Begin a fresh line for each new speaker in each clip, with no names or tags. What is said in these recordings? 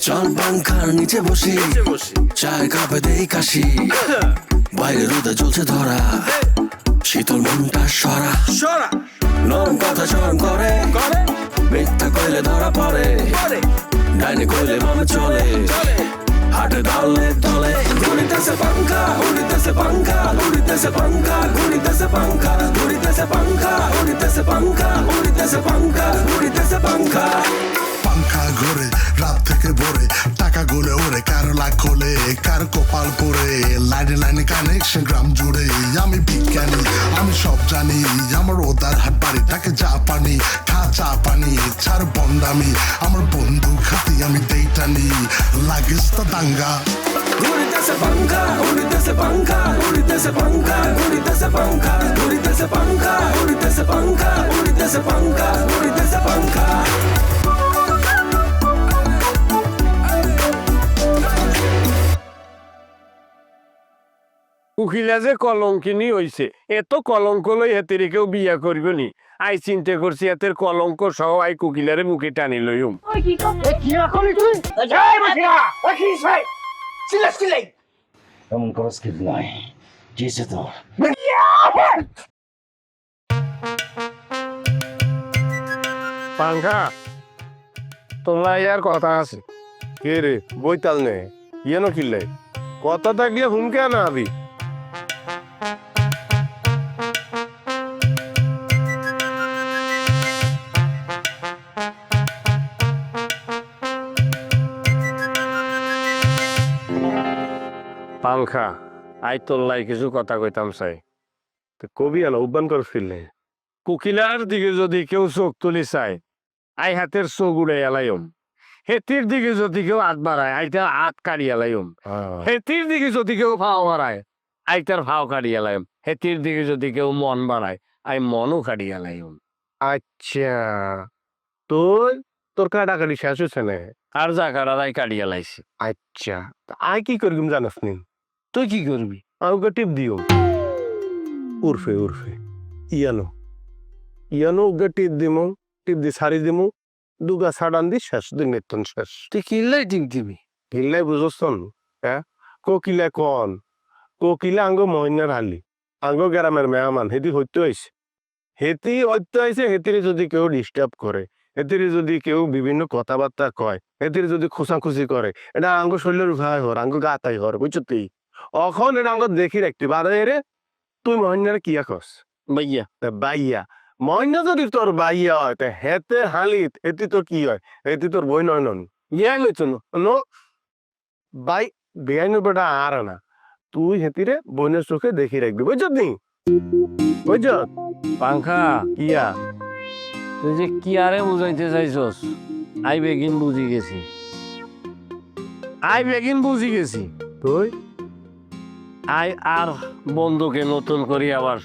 চল পাংখার নিচে বসি চায়ের কাপে দেই কাশি বাইরে রোদে জ্বলছে ধরা শীতল মনটা সরা নরম কথা চরম করে মিথ্যা কইলে ধরা পড়ে ডাইনে কইলে মনে চলে হাটে দলে দলে ঘুরিতেছে পাংখা উড়িতেছে পাংখা উড়িতেছে পাংখা ঘুরিতেছে পাংখা উড়িতেছে পাংখা উড়িতেছে পাংখা উড়িতেছে পাংখা উড়িতেছে পাংখা
পাংখা ঘোরে রাত থেকে ভোরে টাকা গোলে ওরে কার লাখ খোলে কার কপাল পরে লাইনে লাইনে কানেকশন গ্রাম জুড়ে আমি বিজ্ঞানী আমি সব জানি আমার ওদার হাট বাড়িটাকে চা পানি খা চা পানি ছাড় বন্ডামি আমার বন্ধু খাতি আমি দেইটানি লাগিস তা দাঙ্গা
উড়িতেছে পাংখা উড়িতেছে পাংখা উড়িতেছে পাংখা উড়িতেছে পাংখা উড়িতেছে পাংখা উড়িতেছে পাংখা উড়িতেছে পাংখা উড়িতেছে পাংখা
উকিলা যে কলঙ্কিনী হইছে এত কলঙ্ক লই হেতেরে কেউ বিয়া করবে নি আই চিন্তা করছি এতের কলঙ্ক সহ আই কুকিলারে মুখে টানি লইম
এমন খরচ কি নাই কিসে তোর
পাংখা তোলা ইয়ার কথা আছে কে রে বইতাল নে ইয়েনো কিনলে কথা থাকলে হুমকে না আবি পাংখা আই তোল্লাই কিছু কথা কইতাম চাই কবি আলো উদ্যান করে ফিরলে কুকিলার দিকে যদি কেউ চোখ তুলি চায় আই হাতের চোখ উড়ে এলাইম হেতির দিকে যদি কেউ হাত বাড়ায় আইতার হাত কাড়ি এলাইম হেতির দিকে যদি কেউ ভাও বাড়ায় আইতার ভাও কাড়ি এলাইম হেতির দিকে যদি কেউ মন বাড়ায় আই মনও কাড়ি এলাইম আচ্ছা তোর কাটাকাটি শেষ হচ্ছে না আর যা কাটার আই কাড়ি এলাইছি আচ্ছা আই কি করবিম জানাস নি তুই কি করবি আমাকে টিপ দিও উর্ফে উর্ফে ইয়ানো ইয়ানো ওকে টিপ দিমো টিপ দি সারি দিমু দুগা সাড়ান দি শেষ দিন নেতন শেষ তুই কিল্লাই টিপ দিবি কিল্লাই বুঝছন হ্যাঁ কোকিলা কন কোকিলা আঙ্গ মহিনার হালি আঙ্গ গ্রামের মেহমান হেতি হইতে হয়েছে হেতি হইতে হয়েছে হেতিরে যদি কেউ ডিস্টার্ব করে হেতিরে যদি কেউ বিভিন্ন কথাবার্তা কয় হেতিরে যদি খুশাখুশি করে এটা আঙ্গ শরীরের ভাই হর আঙ্গ গাতাই হর বুঝছো তুই অখন এটা আঙ্গ দেখি রাখতে বারে রে তুই মহিনারে কিয়া কস বাইয়া বাইয়া মহিনা যদি তোর বাইয়া হয় তা হেতে হালিত হেতি তোর কি হয় হেতি তোর বই নয় নন ইয়া লইছো নো বাই বেআইনের বেটা আর না তুই হেতিরে বইনের চোখে দেখি রাখবি বুঝছ নি বুঝছ পাংখা কিয়া তুই যে কি আরে বুঝাইতে চাইছস আই বেগিন বুঝি গেছি তুই আই আর বন্ধুকে নতুন করি আবার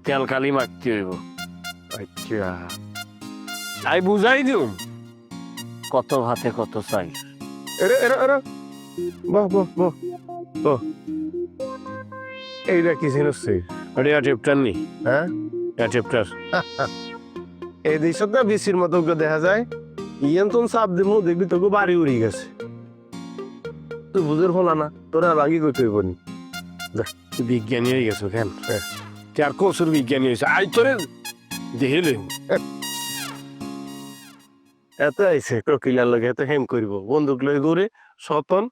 তেল কালি মারতে হইব আচ্ছা আই বুঝাই দিও কত ভাতে কত চাই এরে এরে এরে বাহ বাহ বাহ বাহ এইটা কি জিনিস আরে চ্যাপ্টার নি হ্যাঁ চ্যাপ্টার এই দেশত না বেশির মতো দেখা যায় ইয়ান তোন সাপ দিমু দেখবি তোকে বাড়ি উড়ি গেছে তুই বুঝের হলা না তোরা ভাঙি করতে হইব নি তুই বিজ্ঞানী হয়ে গেছো কেন আর কসুর বিজ্ঞানী হয়েছে আই তোরে দেখিলে এত আইসে কোকিলার লগে এত হেম করিব বন্দুক লয়ে ঘুরে সতন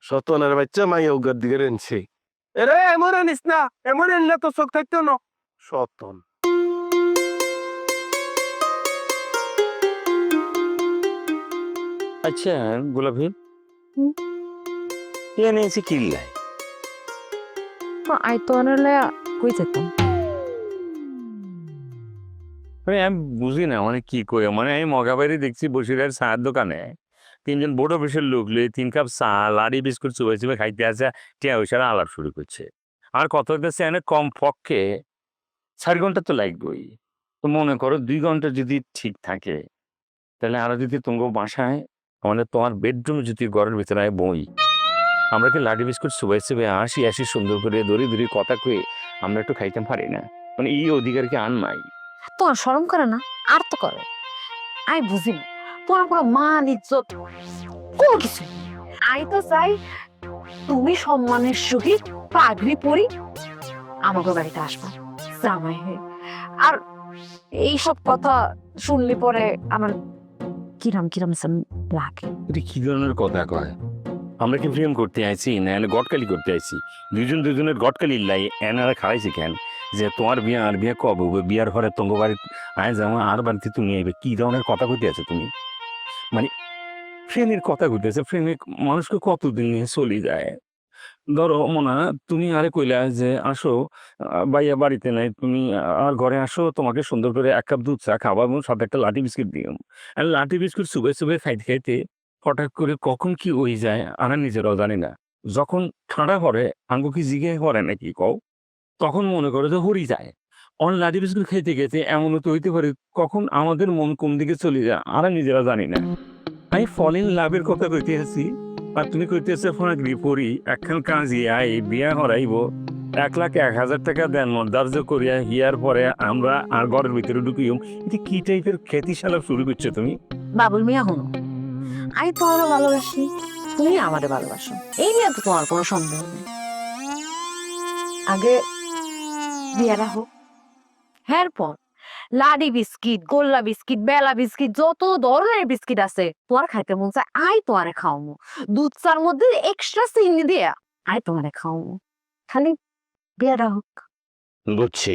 সতনের বাচ্চা মাইয়া উগার দিকে রেনছে এরে এমন আনিস না এমন এনলে তো চোখ থাকতো না সতন
আচ্ছা গোলাপি এনে এসে কিল্লাই
আই তো আনলে কই যেতাম
আমি বুঝি না মানে কি কই মানে আমি মগাবাড়ি দেখছি বসিরের চায়ের দোকানে তিনজন বড় অফিসের লোক লই 3 কাপ চা লাড়ি বিস্কুট চুবাই চুবাই খাইতে আসে টিয়া ওইসারা আলাপ শুরু করছে আর কত হইতেছে এনে কম পক্ষে 4 ঘন্টা তো লাগবেই তো মনে করো 2 ঘন্টা যদি ঠিক থাকে তাহলে আরো যদি তোমার বাসায় মানে তোমার বেডরুমে যদি ঘরের ভিতরে বই আমরা কি লাড়ি বিস্কুট চুবাই চুবাই আসি সুন্দর করে দড়ি দড়ি কথা কয়ে আমরা একটু খাইতে পারি না মানে এই অধিকার কি আন নাই
তো আর শরম করে না আর তো করে আই বুঝি না তোমার কোনো মান ইজ্জত কোনো কিছু নেই। আমি তো চাই তুমি সম্মানের সহিত পাগড়ি পরি আমাকে বাড়িতে আসবা জামাই হয়ে। আর এইসব কথা শুনলে পরে আমার কিরম কিরম যেন লাগে।
এটা কি ধরনের কথা কয়? আমরা কি প্রেম করতে আইছি না এনে গটকালি করতে আইছি? দুজনের গটকালি লাই এনারা খাইছি কেন? যে তোমার বিয়ে আর বিয়ে কবে হবে? বিয়ার ঘরে তোমার বাড়ি আয় যাও আর বাড়িতে তুমি আইবে, কি ধরনের কথা কইতে আছে তুমি? মানে প্রেমের কথা কইতেছে, প্রেমে মানুষকে কতদিন নিয়ে চলে যায়। ধরো মনা তুমি আরে কইলা যে আসো ভাইয়া বাড়িতে নাই, তুমি আর ঘরে আসো, তোমাকে সুন্দর করে 1 কাপ দুধ চা খাওয়া এবং সাথে একটা লাঠি বিস্কিট দিও। আর লাঠি বিস্কুট চুবে চুবে খাইতে খাইতে হঠাৎ করে কখন কি হয়ে যায় আমরা নিজেরাও জানি না। যখন ঠান্ডা করে আঙ্গু কি জিগে করে নাকি কও, তখন মনে করে যে হরি যায়। অন লাঠি বিস্কুট খেতে খেতে এমনও তো হইতে পারে কখন আমাদের মন কোন দিকে চলে যায় আমরা নিজেরা জানি না। আমি ফল ইন লাভের কথা কইতে আছি আর তুমি কইতেছে ফোনাগ্রি পড়ি একখান কাজী আই বিয়া হরাইব 1,01,000 টাকা দেন মর্দার্য করিয়া হিয়ার পরে আমরা আর ঘরের ভিতরে ঢুকিও। এটা কি টাইপের খ্যাতিশালা শুরু করছো তুমি?
বাবুল মিয়া হনো, আমি তোমারও ভালোবাসি, তুমি আমাদের ভালোবাসো, এই নিয়ে তো তোমার কোনো সন্দেহ নেই। আগে বিয়েটা হোক, এরপর লাডি বিস্কিট, গোল্লা বিস্কিট, বেলা বিস্কিট, যত ধরনের বিস্কিট আছে তোমার খাইতে মন চায় আই তোমারে খাওয়াবো। দুধ চার মধ্যে এক্সট্রা চিনি দিয়ে আই তোমারে খাওয়াবো, খালি বিয়েটা হোক।
বুঝছি,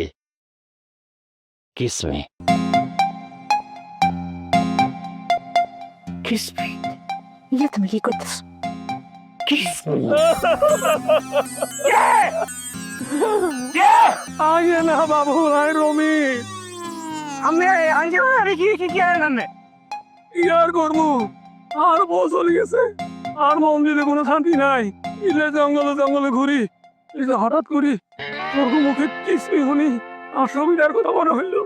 কিসমে
কিসমি ইয়ে তুমি কি করতেছো? কিসমি
আগে না বাবু আই রমি আমি আগে আরে কি কি কি আর না ইয়ার করবো আর বউ চলে গেছে আর মন্দিরে কোনো শান্তি নাই। ইলে জঙ্গলে জঙ্গলে ঘুরি, এই যে হঠাৎ করি তোর মুখে কিসমি শুনি আর ছবিটার কথা মনে হইলো।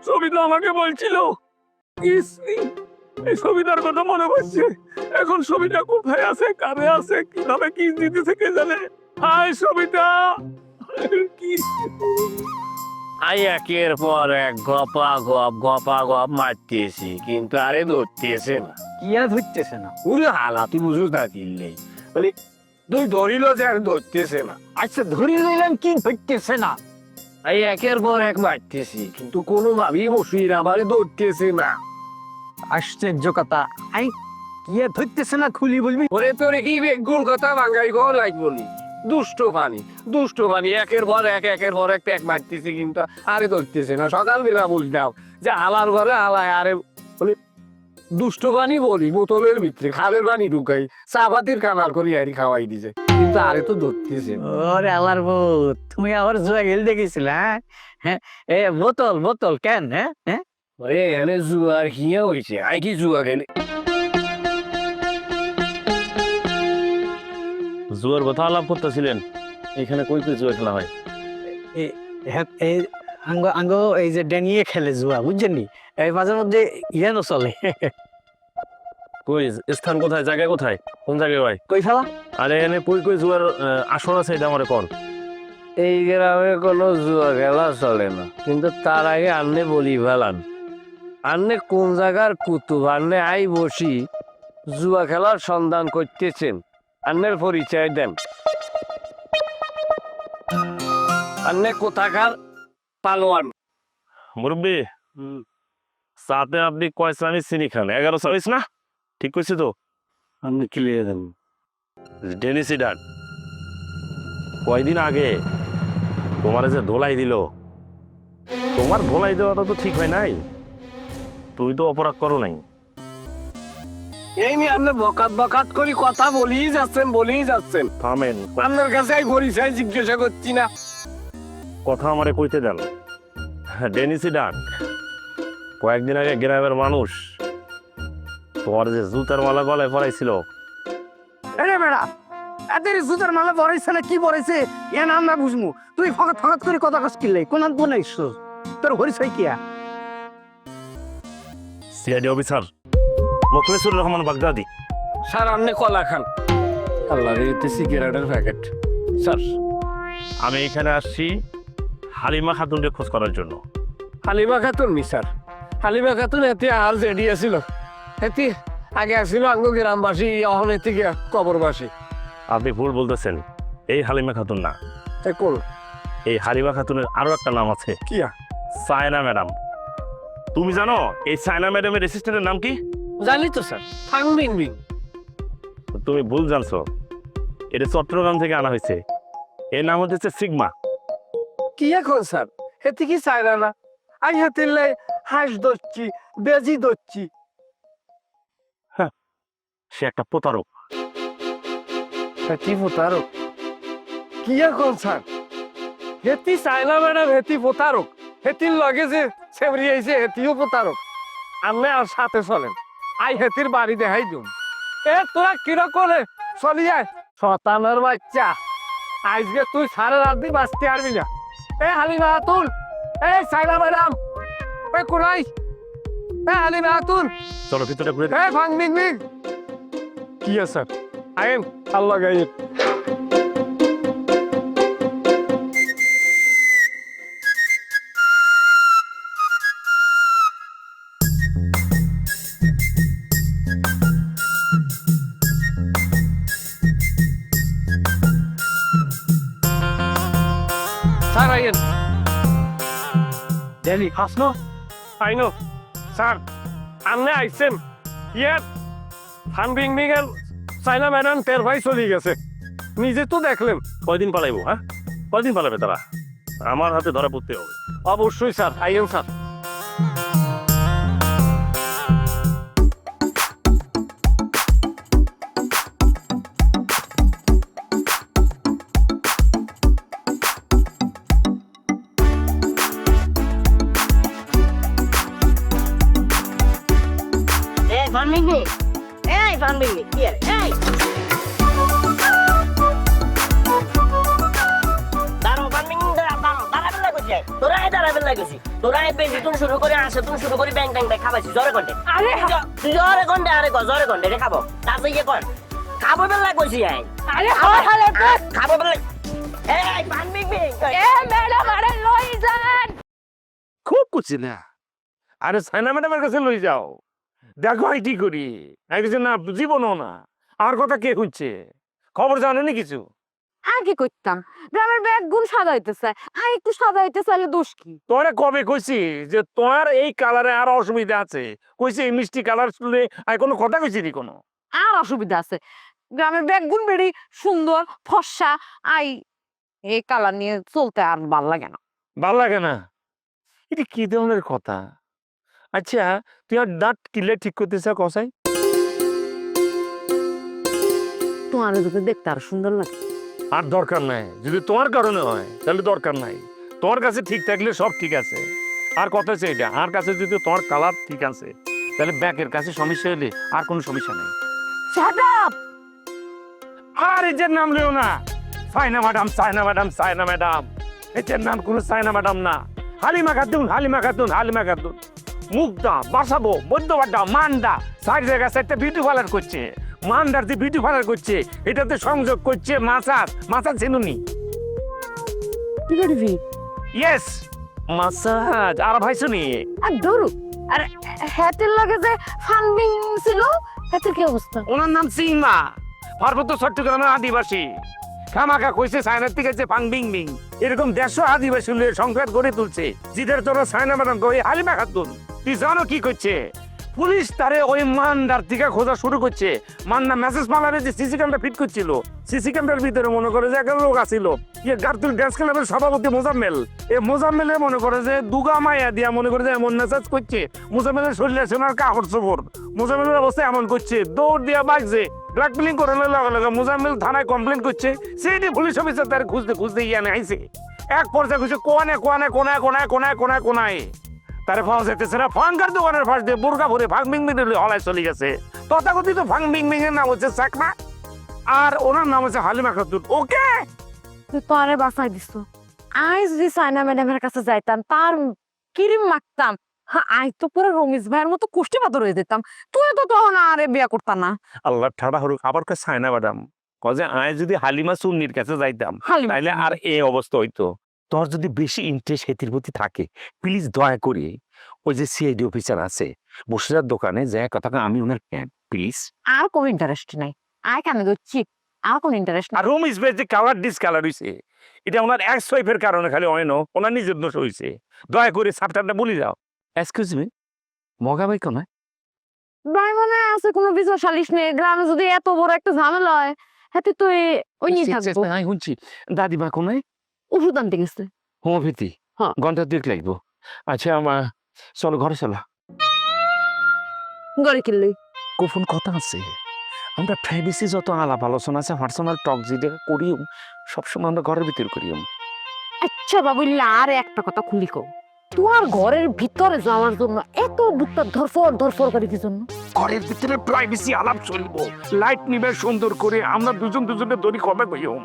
ছবিটা আমাকে বলছিল কিসমি, এই ছবিটার কথা মনে পড়ছে। এখন ছবিটা কোথায় আছে, কারে আছে, কিভাবে কি দিতেছে কে জানে। হাই ছবিটা কি
আই একের পর এক গপা গপ মারতেছি কিন্তু আরে ধরতেছে না।
কি আর ধরতেছে না?
পুরো হালাতি বুঝু না দিলে মানে তুই ধরিল যে আর ধরতেছে না।
আচ্ছা ধরে নিলাম কি ধরতেছে না?
আই একের পর এক মারতেছি কিন্তু কোনোভাবেই বসির আমারে ধরতেছে না।
আশ্চর্য কথা, আই কি আর ধরতেছে না খুলি বলবি?
ওরে তোরে কি বেগুন কথা বাঙ্গাই গো লাগবো নি। দুষ্ট পানি একের পর এক প্যাক মারতেছে কিন্তু আরে ধরতেছে না। সকালবেলা বলতাম যে আলার ঘরে আলায় আরে বলি দুষ্ট পানি বলি বোতলের ভিতরে খালের পানি ঢুকাই চাপাতির কানাল করি আরি খাওয়াই দিছে কিন্তু আরে তো ধরতেছে না।
ওরে আল্লাহর ভূত, তুমি আবার জুয়া খেলতে গেছিলে? হ্যাঁ এ বোতল কেন? হ্যাঁ
ওরে এনে জুয়ার হিয়া হয়েছে আই কি জুয়া খেলে।
জুয়ার কথা আলাপ করতেছিলেন, এখানে কই কই জুয়া খেলা হয়?
আঙ্গ এই যে ডেনিয়ে খেলে জুয়া, বুঝছেন নি? এই মাঝে মধ্যে ইয়ানো চলে।
কই স্থান কোথায়, জায়গা কোথায়, কোন জায়গায় হয়?
কই ফেলা?
আরে এনে কই জুয়ার আসর আছে এটা আমারে কোন?
এই গ্রামে কোনো জুয়া খেলা চলে না কিন্তু তার আগে আন্নে বলি ফেলান আন্নে কোন জায়গার কুতুব আন্নে আই বসি জুয়া খেলার সন্ধান করতেছেন আন্নের পরিচয় দেন। আন্নে কোথাকার পালোয়ান?
মুরব্বী সাথে আপনি কয় শ্রেণী চিনি খান? 11 সার্ভিস না? ঠিক কইছি তো?
আন্নে ক্লিয়ার দেন।
ডেনিসি ডাক কয়দিন আগে তোমার যে ধোলাই দিল, তোমার ধোলাই দেওয়াটা তো ঠিক হয় নাই। তুই তো অপরাধ করো নাই।
এই নিয়ে আপনি বকাত করি কথা বলেই যাচ্ছেন।
থামেন,
আপনার কাছে এই পরিচয় জিজ্ঞাসা করছি না।
কথা আমারে কইতে দেন। ডেনিসি ডাক কয়েকদিন আগে গ্রামের মানুষ তোমার যে জুতার মালা গলায় পরাইছিল।
আরে বেড়া, এদের জুতার মালা পরাইছে না কি পরাইছে এ না আমরা বুঝমু। তুই ফকাত করে কথা কস কিনলে কোন বনাইছ? তোর পরিচয় কিয়া?
সিআইডি অফিসার মোখলেসুর রহমান বাগদাদি।
স্যার আপনি কলা খান। আল্লাহ রে সিগারেটের প্যাকেট। স্যার
আমি এখানে আসছি হালিমা খাতুনকে খোঁজ করার জন্য।
হালিমা খাতুন নি স্যার, হালিমা খাতুন এতে হাল রেডি আছিল এটি আগে আসছিল আঙ্গ গ্রামবাসী অহনের থেকে কবরবাসী।
আপনি ভুল বলতেছেন, এই হালিমা খাতুন না।
কোন
এই হালিমা খাতুনের আরো একটা নাম আছে,
কি
সায়না ম্যাডাম। তুমি জানো এই সায়না ম্যাডামের অ্যাসিস্ট্যান্টের নাম কি?
জানি তো স্যার, ফাং বিং বিং।
তুমি ভুল জানছো, এটা চট্টগ্রাম থেকে আনা হয়েছে। এর নাম হচ্ছে সিগমা।
কি এখন স্যার, হেতি কি চাইরা না? আই হাতির লাই হাঁস ধরছি, বেজি ধরছি।
সে একটা প্রতারক।
হেতি প্রতারক? কি এখন স্যার, হেতি চাইনা ম্যাডাম হেতি প্রতারক? হেতির লগে যে সেবরি আইছে হেতিও প্রতারক। আমি আর সাথে চলেন, আই হেতির বাড়ি দেখাই দিম। এ তোরা কিরকম চলি যায় শতানের বাচ্চা, আজকে তুই সারা রাত দিয়ে বাঁচতে পারবি না। এ হালিমা তুল, এ সাইনা ম্যাডাম, এ কোনাই, এ হালিমা তুল,
চলো ভিতরে ঘুরে
এ ভাং মিং মিং। কি আছে স্যার, আইন আল্লাহ গাইড। স্যার আইন
ড্যানি হাসনো?
আইনো স্যার, আপনি আইসেন ইয়ে ফান বিং বিং এর চাইনা ম্যাডাম তের ভাই চলে গেছে, নিজে তো দেখলেন।
কয়দিন পালাইবো? হ্যাঁ, কয়দিন পালাবে তারা? আমার হাতে ধরা পড়তে হবে।
অবশ্যই স্যার, আইন sir.
Hey, Van Mingmi! Hey, Van Mingmi! Here, hey! দাঁড়াও, Van Mingmi, দাঁড়াও, দাঁড়াবেন না কইছে। তোরাই দাঁড়াবেন না কইছি। তোরাই বেশি তুন শুরু করে আসে, তুন শুরু করে ব্যাং ব্যাং খাবাইছি, জোরে কন্টে।
আরে
জোরে কন্টে, আরে জোরে কন্টে, রে খাবো। তাতে ইয়ে কর। খাবো বেলা কইছি আই।
আরে হয় হলে
খাবো বেলা। এই, Van Mingmi!
এ ম্যাডাম আরে লই যান।
খুব কুচি না। আরে সাইনা ম্যাডামের কাছে লই যাও, দেখো আমি কি করি। আমি কিছু না, জীবনও না। আর কথা কে খুঁজছে? খবর জানেনি কিছু?
আগে করতাম, গ্রামের ব্যাগ গুণ সাজাইতেছে, হ্যাঁ একটু সাজাইতে চাইলে দোষ কি?
তোরে কবে কইছি যে তোমার এই কালারে আর অসুবিধা আছে? কইছি এই মিষ্টি কালার শুনলে আর কোনো কথা কইছি নি কোনো?
আর অসুবিধা আছে, গ্রামের ব্যাগ গুণ বেড়ি সুন্দর ফর্সা, আই এই কালার নিয়ে চলতে আর ভাল লাগে না।
ভাল লাগে না? এটা কি ধরনের কথা? আচ্ছা, তুই আর দাঁত কিলে ঠিক করতেছ কসাই?
তোমার যদি দেখতে আর সুন্দর লাগে।
আর দরকার নাই, যদি তোমার কারণে হয় তাহলে দরকার নাই। তোমার কাছে ঠিক থাকলে সব ঠিক আছে। আর কথা হচ্ছে এটা, আর কাছে যদি তোমার কালার ঠিক আছে তাহলে ব্যাকের কাছে সমস্যা হলে আর কোনো সমস্যা নেই।
Shut up!
আর এটার নাম লেও না, Saina madam, Saina madam, Saina madam. এটার নাম কোনো সাইনা ম্যাডাম না। হালিমা খাতুন, হালিমা খাতুন, হালিমা খাতুন। মুগদা, বাসাবো, মধ্যবাড্ডা, মান্ডা, চার জায়গা চারটা বিউটি পার্লার করছে। মান্ডার যে বিউটি পার্লার করছে, এটাতে সংযোগ করছে মাসাজ। মাসাজ চিনুনি?
কি করবি?
Yes, massage. আর ভাই শুনি,
আর ধরু, আর হ্যাটের লাগে যে ফান্ডিং ছিল, হ্যাটের কি অবস্থা?
ওনার নাম সিংমা, পার্বত্য চট্টগ্রামের আদিবাসী। খামাখা কইছে সাইনার থেকে যে ফাং বিং বিং, এরকম 150 আদিবাসী সংখ্যা গড়ে তুলছে। জিদের তোরা সাইনা ম্যাডাম কই হালিমা খাতুন। তুই জানো কি করছে? পুলিশ তারে ওই মান্ডার থেকে খোঁজা শুরু করছে। মান্না মেসেজ পালারে যে সিসি ক্যামেরা ফিট করছিল, সিসি ক্যামেরার ভিতরে মনে করে যে একটা লোক আসিল, ইয়ে গার্তুল ড্যান্স ক্লাবের সভাপতি মোজাম্মেল। এই মোজাম্মেলে মনে করে যে দুগা মায়া দিয়া মনে করে যে এমন মেসেজ করছে। মোজাম্মেলের শরীরে সোনার কাপড় চোপড়, মোজাম্মেলের অবস্থা এমন করছে, দৌড় দিয়া বাগছে, ব্ল্যাকমেলিং করে লগে লগে মোজাম্মেল থানায় কমপ্লেন করছে। সেইটি পুলিশ অফিসার তার খুঁজতে খুঁজতে ইয়ানে আইছে। এক পর্যায়ে খুঁজছে কোয়ানে কোয়ানে কোনায় কোনায় কোনায় কোনায় কোনায় তারে পাওয়া যেতেছে না। ফাঙ্কার দোকানের পাশ দিয়ে বোরকা ভরে ফাং বিং বিং হলায় চলে গেছে। তথাকথিত ফাং বিং বিং এর নাম হচ্ছে চাকমা, আর ওনার নাম হচ্ছে হালিমা খাতুন। ওকে,
তুই তো আরে বাঁচাই দিস। আই যদি সাইনা ম্যাডামের কাছে যাইতাম, তার ক্রিম মাখতাম, হ্যাঁ আই তো পুরো রমেশ ভাইয়ের মতো কুষ্টি পাথর হয়ে যেতাম। তুই তো তখন আরে বিয়া করতাম না।
আল্লাহ ঠাড়া হরুক। আবার কে সাইনা ম্যাডাম কজে আয় যদি হালিমা সুন্নির কাছে যাইতাম
হালিমা
তাইলে আর এই অবস্থা হইতো। তোর যদি বেশি ইন্টারেস্ট হেতির প্রতি থাকে প্লিজ দয়া করে ওই যে সিআইডি অফিসার আছে বসিরার দোকানে যে কথাটা আমি ওনার ক্যান প্লিজ।
আর কোনো ইন্টারেস্ট নাই, আর কেন দিচ্ছি, আর কোনো ইন্টারেস্ট
আর রুম স্পেস যে কালার ডিসকালার হয়েছে এটা ওনার এক্স ওয়াইফের কারণে খালি হয় না, ওনার নিজের দোষ হয়েছে। দয়া করে সাবটারটা বলে যাও। এক্সকিউজ মি, মগা ভাই কোন?
ভাই মনে আছে কোনো বিচার সালিশ নেই, গ্রামে যদি এত বড় একটা ঝামেলা হয় হাতে তো ওই নিয়ে থাকবো।
আমি শুনছি দাদিমা কোনে
ওষুধ আনতে গেছে।
হোমিওপ্যাথি,
হ্যাঁ।
ঘন্টা 2 লাগবো। আচ্ছা আমার চলো ঘরে চলো।
গড়ে কিনলে
গোপন কথা আছে, আমরা প্রাইভেসি যত আলাপ আলোচনা আছে পার্সোনাল টক যেটা করিও সবসময় আমরা ঘরের ভিতর করিও।
আচ্ছা বাবুল্লা, আর একটা কথা খুলি কও, তোমার ঘরের ভিতরে যাওয়ার জন্য এত বুকটা ধরফর করে কি জন্য?
ঘরের ভিতরে প্রাইভেসি আলাপ চলবো, লাইট নিবে সুন্দর করে, আমরা দুজন দুজনে দড়ি কবে কইও,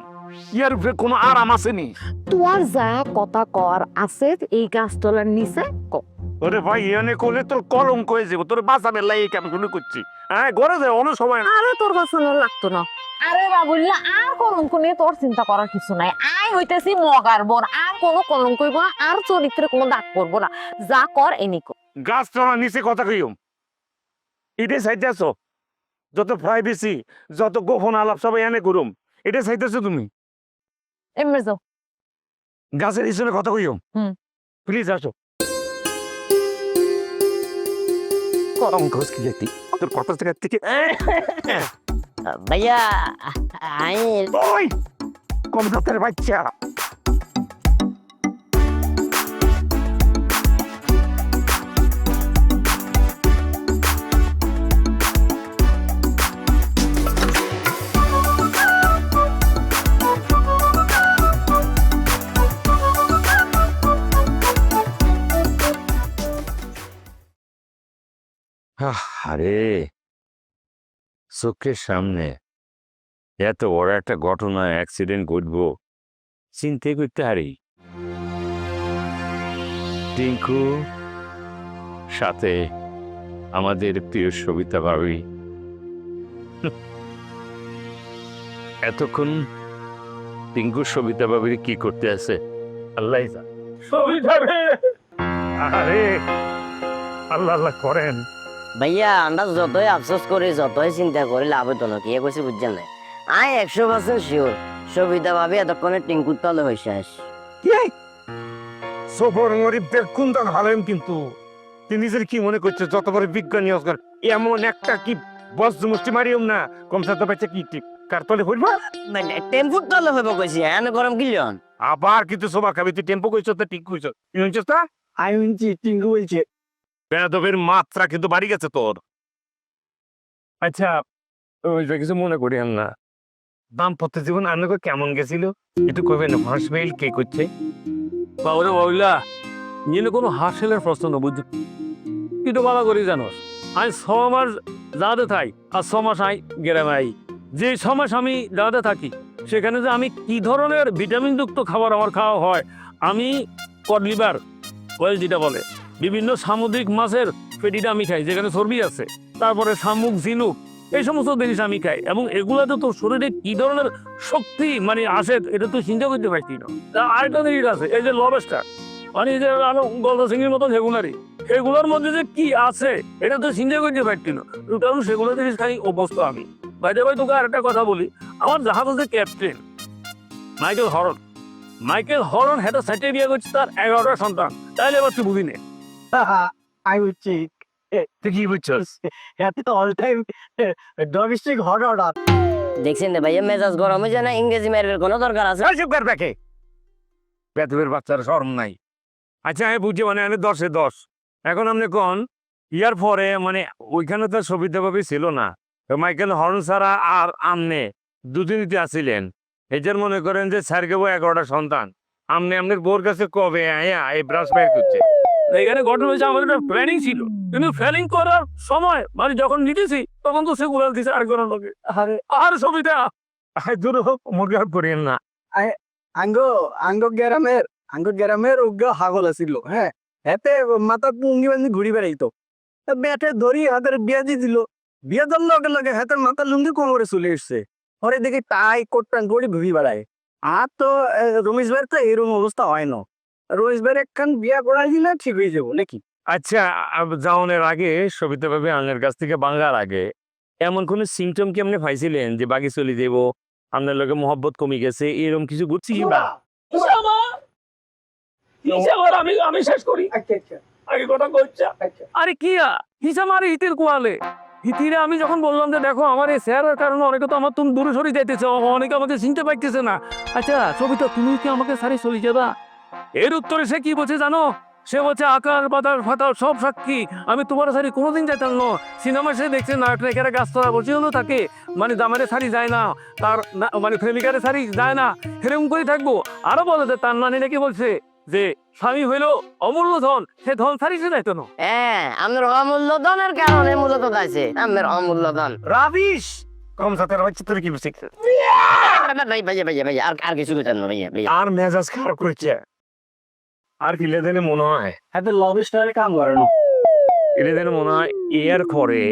ইয়ার উপরে কোনো আরাম আছে নি?
তোমার যা কথা কর আছে এই গাছতলার নিচে কও।
ওরে ভাই এনে কোলে তোর কলঙ্ক হয়ে যাবো, তোর বাঁচাবে লাই এই কাম শুনে করছি। হ্যাঁ ঘরে যায় অনেক সময়
আরে তোর কাছে লাগতো না। আরে বাবুল্লা, আর কলঙ্ক নিয়ে তোর চিন্তা করার কিছু নাই। আই হইতেছি মগার বোন, আর কোনো কলঙ্ক হইব না, আর চরিত্রে কোনো দাগ পড়বো না। যা কর এনিকো।
গাছ তোলা নিচে কথা কইও, এটাই চাইতেছ যত প্রাইভেসি যত গোপন আলাপ সবাই এনে করুম, এটাই চাইতেছো তুমি?
এমনি যাও।
গাছের পিছনে কথা কইও।
হুম।
প্লিজ আসো। কলঙ্ক কি যেতি তোর কথা থেকে
ভাইয়া আই
ওই কম দাঁতের বাচ্চা। আরে চোখের সামনে এত বড় একটা ঘটনা অ্যাক্সিডেন্ট ঘটবো চিন্তা করতে হারি। টিঙ্কু সাথে আমাদের প্রিয় সবিতা ভাবি এতক্ষণ টিঙ্কু সবিতা ভাবির কি করতে আছে আল্লাহ জানে। সবিতা আরে আল্লাহ আল্লাহ করেন।
ভাইয়া আমরা যতই আফসোস করি যতই চিন্তা করি লাভ হতো না, কি কইছি বুঝছেন না? আই 100% শিওর সবিতা ভাবি এতক্ষণে টিঙ্কুর তলে হয়েছে আস।
সফর গরিবদের কুন্দন হালেন, কিন্তু তিনি নিজের কি মনে করছে যত বড় বিজ্ঞানী অস্কার এমন একটা কি বজ্র মুষ্টি মারিও না কমসা তো বাচ্চা কি ঠিক কার তলে হইবা
মানে টেম্পুর তলে হইব কইছি, এনে গরম কিজন
আবার কিন্তু সবা খাবি তুই টেম্পো কইছ তো ঠিক কইছ কি হইছ তা
আই উনছি টিঙ্কু বলছে।
বেদবের মাত্রা কিন্তু বাড়ি গেছে তোর। আচ্ছা ওই কিছু মনে করি না, দাম্পত্য জীবন আপনাকে কেমন গেছিল একটু কইবেন? হাসবেল কে করছে
বাবুরে বাবুল্লা, নিয়ে কোনো হাসেলের প্রশ্ন না বুঝলি, কিন্তু বাবা করি জানোস আমি 6 মাস দাঁড়াতে থাই আর 6 মাস আমি গ্রামে আই। যে 6 মাস আমি দাঁড়াতে থাকি সেখানে যে আমি কি ধরনের ভিটামিনযুক্ত খাবার আমার খাওয়া হয়, আমি কড লিভার অয়েল যেটা বলে, বিভিন্ন সামুদ্রিক মাছের পেটিটা আমি খাই যেখানে চর্বি আছে, তারপরে শামুক ঝিনুক এই সমস্ত জিনিস আমি খাই, এবং এগুলাতে তোর শরীরে কি ধরনের শক্তি মানে আসে এটা তুই চিন্তা করতে পারছি না। আরেকটা জিনিস আছে এই যে লবস্টার, মানে এই যে গলদা চিংড়ির মতো সেগুলারই, এগুলোর মধ্যে যে কি আছে এটা তো চিন্তা করতে পারছি না, কারণ সেগুলো জিনিস খাই অভ্যস্ত আমি। বাইরে ভাই তোকে আরেকটা কথা বলি, আমার জাহাজ আছে ক্যাপ্টেন মাইকেল হরন হেটা সাইটে বিয়ে করছে, তার 11টা সন্তান, তাইলে এবার তুই বুঝি নে।
আই উঠছি
তুই কি বুঝছস?
এত all time domestic hot order.
দেখছেন না ভাইয়া মেজাজ গরম হয়ে যায় না, ইংরেজি মারবের কোনো দরকার আছে?
বেতবের বাচ্চার শরম নাই। আচ্ছা আমি বুঝি মানে আমি 10-এ 10। এখন আপনি কোন ইয়ার পরে মানে ওইখানে তো সুবিধাভাবে ছিল না, মাইকেল হর্ন ছাড়া আর আমনে দুদিনই আসিলেন, এটার মনে করেন যে স্যারকেবো 11টা সন্তান, আমনে আপনার বোর কাছে কবে আয়া এই ব্রাশ বাইর করছে?
এখানে ঘটনা হয়েছে আমাদের একটা প্ল্যানিং ছিল, কিন্তু প্ল্যানিং করার সময় মানে যখন নিতেছি তখন তো সেগুলো দিছে আর কোনো লোকে।
আরে
আর সুবিধা
দূর হোক মনে করেন না।
আঙ্গ গ্রামের উগ্র হাগল আছিল, হ্যাঁ, এতে মাথা পুঙ্গি বান্ধি ঘুরি বেড়াইতো, বেটে ধরি হাতের বিয়া দিয়ে দিল, বিয়া দেওয়ার লগে লগে হাতের মাথা লুঙ্গি কোমরে চলে এসছে, পরে দেখি টাই কোট প্যান্ট করে ঘুরি বেড়ায়।
আর তো রমেশ ভাইয়ের তো এরকম অবস্থা হয় না। রমেশ ভাইয়ের একখান বিয়া করাই দিলে ঠিক হয়ে যাবো নাকি?
আচ্ছা যাওয়ানোর আগে সবিতা ভাবে আঙ্গের কাছ থেকে বাঙ্গার আগে এমন কোন সিমটম কি আপনি পাইছিলেন যে বাকি চলে যাব, আপনার লোকে মহব্বত কমে গেছে, এরকম কিছু ঘুরছি বা?
আমি শেষ করি আগে কথা কইছা।
আরে কি হিসাব আরে হিতের কোয়ালে হিতিরে আমি যখন বললাম যে দেখো আমার এই শেয়ারের কারণে অনেকে তো আমার তুমি দূরে সরে যাইতেছে, অনেকে আমাকে চিনতে পাইতেছে না। আচ্ছা সবিতা তুমি কি আমাকে সারি চলে যাবা? এর উত্তরে সে কি বলছে জানো? সে বলছে আকার বাতার ফাতার সব সাক্ষী, আমি তোমার সারি কোনোদিন যাইতাম না। সিনেমা সে দেখছে নায়ক নায়িকারা গাছ তোলা বসে হলো তাকে, মানে দামারে শাড়ি যায় না, তার মানে প্রেমিকারে শাড়ি যায় না, এরকম করে থাকবো। আরো বলে যে তার নানি নাকি বলছে যে স্বামী হইলো অমূল্য ধন, সে ধন ছাড়ি সে যাইতো না।
হ্যাঁ আপনার অমূল্য ধনের কারণে মূলত গাইছে আপনার অমূল্য ধন।
রাবিশ কম জাতের বাচ্চা তোর কি বুঝছিস?
ভাইয়া ভাইয়া ভাইয়া আর কিছু কইতেন না ভাইয়া ভাইয়া।
আর মেজাজ খারাপ করেছে আর কি লেদেনে মনে হয়
এত লভ স্টাইলে কাম করে না।
এদের মনে হয় এয়ার করে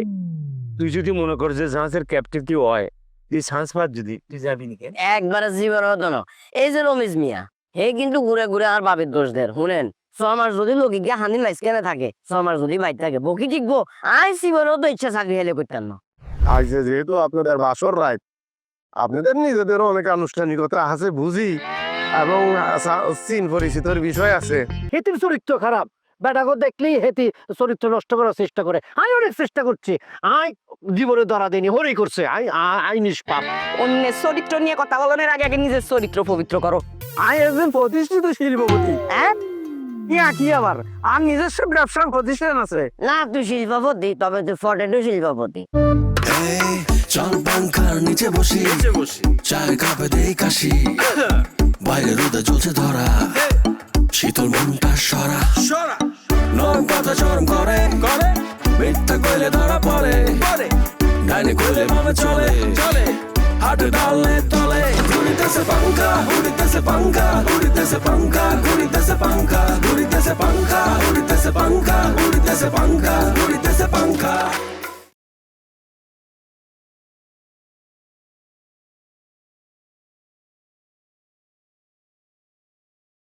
তুই যদি মনে কর যে জাহাজের ক্যাপ্টেন কি হয়, তুই সাহস পাত যদি তুই যাবি নাকি?
একবারে জীবন হতো না। এই যে রমেশ মিয়া হে কিন্তু ঘুরে ঘুরে আর বাপের দোষ দেয়। শুনেন 6 মাস যদি লোকে গিয়ে হানি লাইস কেনে থাকে, 6 মাস যদি বাইর থাকে বকি ঠিকবো। আই জীবনেও তো ইচ্ছা চাকরি হেলে করতেন না।
আজকে যেহেতু আপনাদের বাসর রাত, আপনাদের নিজেদেরও অনেক আনুষ্ঠানিকতা আছে বুঝি, এবং চিন পরিচিতর বিষয় আছে।
হেতির চরিত্র খারাপ, বেটাকে দেখলেই হেতি চরিত্র নষ্ট করার চেষ্টা করে। আমি অনেক চেষ্টা করছি, আই জীবনে ধরা দিইনি, হরি করছে। আই নিষ্পাপ।
অন্যের চরিত্র নিয়ে কথা বলানোর আগে আগে নিজের চরিত্র পবিত্র করো।
আই একজন প্রতিষ্ঠিত শিল্পপতি।
হ্যাঁ
কি আবার আর নিজস্ব ব্যবসার প্রতিষ্ঠান আছে।
না তুই শিল্পপতি, তবে তুই ফটেটো শিল্পপতি।
এই চল পাঙ্খার নিচে বসি চায়ের কাপে দেই কাশি বাইরে রোদে জ্বলছে ধরা শীতল মনটা সরা নরম কথা চরম করে মিথ্যা কইলে ধরা পড়ে ডাইনে কইলে ভাবে চলে হাটে ডালে তলে ঘুরিতেছে পাঙ্খা ঘুরিতেছে পাঙ্খা ঘুরিতেছে পাঙ্খা ঘুরিতেছে পাঙ্খা ঘুরিতেছে পাঙ্খা ঘুরিতেছে পাঙ্খা ঘুরিতেছে পাঙ্খা ঘুরিতেছে পাঙ্খা